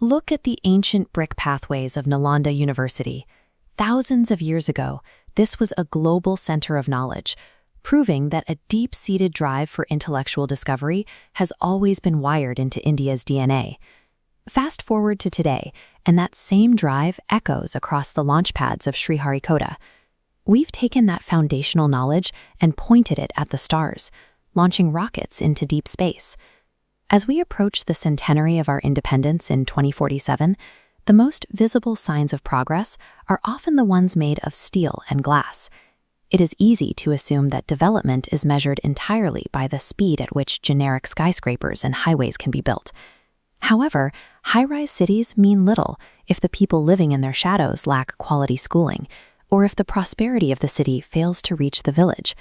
Look at the ancient brick pathways of Nalanda University. Thousands of years ago, this was a global center of knowledge, proving that a deep-seated drive for intellectual discovery has always been wired into India's DNA. Fast forward to today, and that same drive echoes across the launchpads of Sriharikota. We've taken that foundational knowledge and pointed it at the stars, launching rockets into deep space. As we approach the centenary of our independence in 2047, the most visible signs of progress are often the ones made of steel and glass. It is easy to assume that development is measured entirely by the speed at which generic skyscrapers and highways can be built. However, high-rise cities mean little if the people living in their shadows lack quality schooling, or if the prosperity of the city fails to reach the village.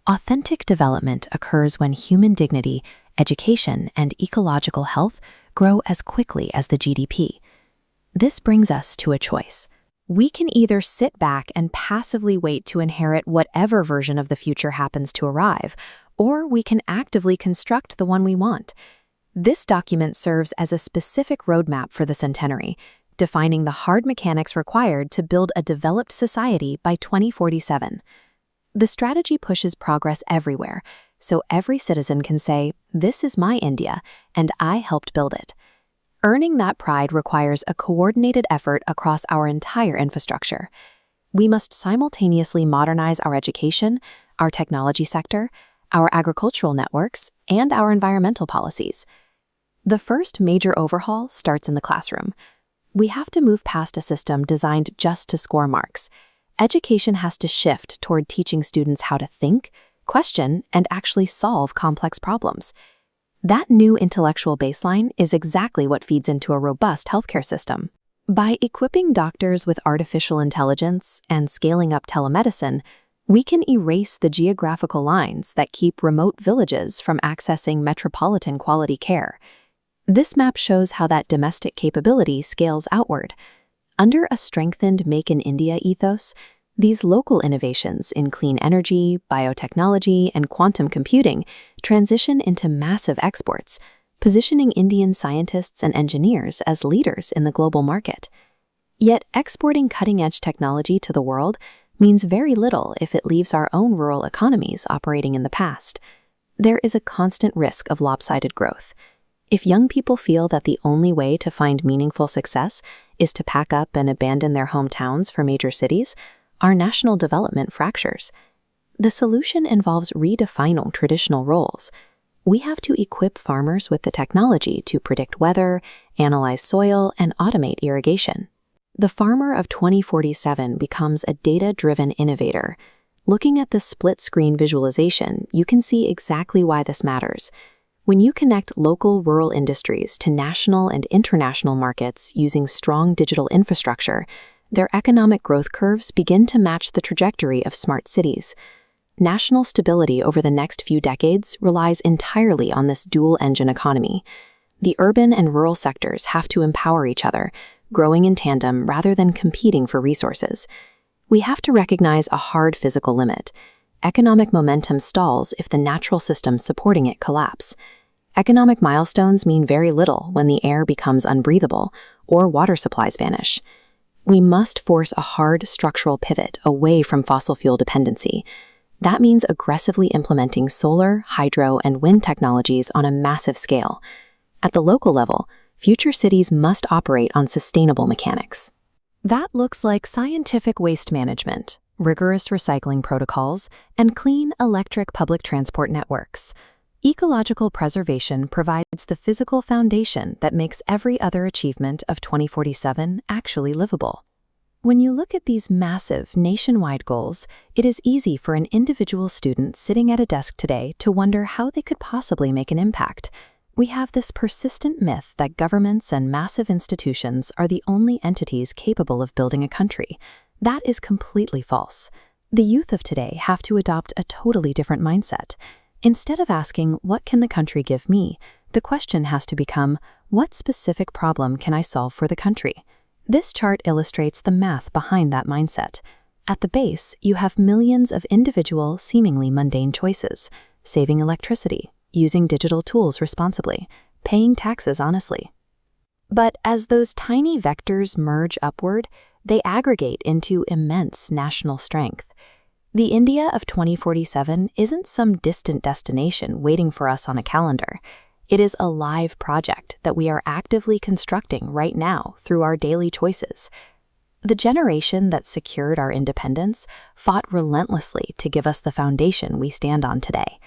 Authentic development occurs when human dignity, education, and ecological health grow as quickly as the GDP. This brings us to a choice. We can either sit back and passively wait to inherit whatever version of the future happens to arrive, or we can actively construct the one we want. This document serves as a specific roadmap for the centenary, defining the hard mechanics required to build a developed society by 2047. The strategy pushes progress everywhere, so every citizen can say, "This is my India, and I helped build it." Earning that pride requires a coordinated effort across our entire infrastructure. We must simultaneously modernize our education, our technology sector, our agricultural networks, and our environmental policies. The first major overhaul starts in the classroom. We have to move past a system designed just to score marks. Education has to shift toward teaching students how to think, question, and actually solve complex problems. That new intellectual baseline is exactly what feeds into a robust healthcare system. By equipping doctors with artificial intelligence and scaling up telemedicine, we can erase the geographical lines that keep remote villages from accessing metropolitan quality care. This map shows how that domestic capability scales outward. Under a strengthened Make in India ethos, these local innovations in clean energy, biotechnology, and quantum computing transition into massive exports, positioning Indian scientists and engineers as leaders in the global market. Yet exporting cutting-edge technology to the world means very little if it leaves our own rural economies operating in the past. There is a constant risk of lopsided growth. If young people feel that the only way to find meaningful success is to pack up and abandon their hometowns for major cities, our national development fractures. The solution involves redefining traditional roles. We have to equip farmers with the technology to predict weather, analyze soil, and automate irrigation. The farmer of 2047 becomes a data-driven innovator. Looking at the split-screen visualization, you can see exactly why this matters. When you connect local rural industries to national and international markets using strong digital infrastructure, their economic growth curves begin to match the trajectory of smart cities. National stability over the next few decades relies entirely on this dual-engine economy. The urban and rural sectors have to empower each other, growing in tandem rather than competing for resources. We have to recognize a hard physical limit. Economic momentum stalls if the natural systems supporting it collapse. Economic milestones mean very little when the air becomes unbreathable or water supplies vanish. We must force a hard structural pivot away from fossil fuel dependency. That means aggressively implementing solar, hydro, and wind technologies on a massive scale. At the local level, future cities must operate on sustainable mechanics. That looks like scientific waste management, rigorous recycling protocols, and clean electric public transport networks. Ecological preservation provides the physical foundation that makes every other achievement of 2047 actually livable. When you look at these massive nationwide goals, it is easy for an individual student sitting at a desk today to wonder how they could possibly make an impact. We have this persistent myth that governments and massive institutions are the only entities capable of building a country. That is completely false. The youth of today have to adopt a totally different mindset. Instead of asking, "What can the country give me?" the question has to become, "What specific problem can I solve for the country?" This chart illustrates the math behind that mindset. At the base, you have millions of individual, seemingly mundane choices: saving electricity, using digital tools responsibly, paying taxes honestly. But as those tiny vectors merge upward, they aggregate into immense national strength. The India of 2047 isn't some distant destination waiting for us on a calendar. It is a live project that we are actively constructing right now through our daily choices. The generation that secured our independence fought relentlessly to give us the foundation we stand on today.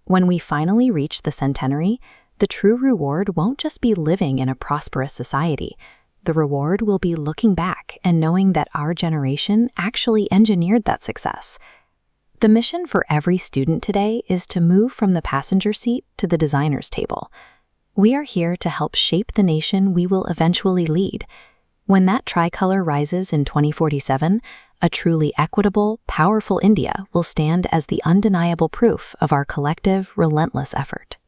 When we finally reach the centenary, the true reward won't just be living in a prosperous society. The reward will be looking back and knowing that our generation actually engineered that success. The mission for every student today is to move from the passenger seat to the designer's table. We are here to help shape the nation we will eventually lead. When that tricolor rises in 2047, a truly equitable, powerful India will stand as the undeniable proof of our collective, relentless effort.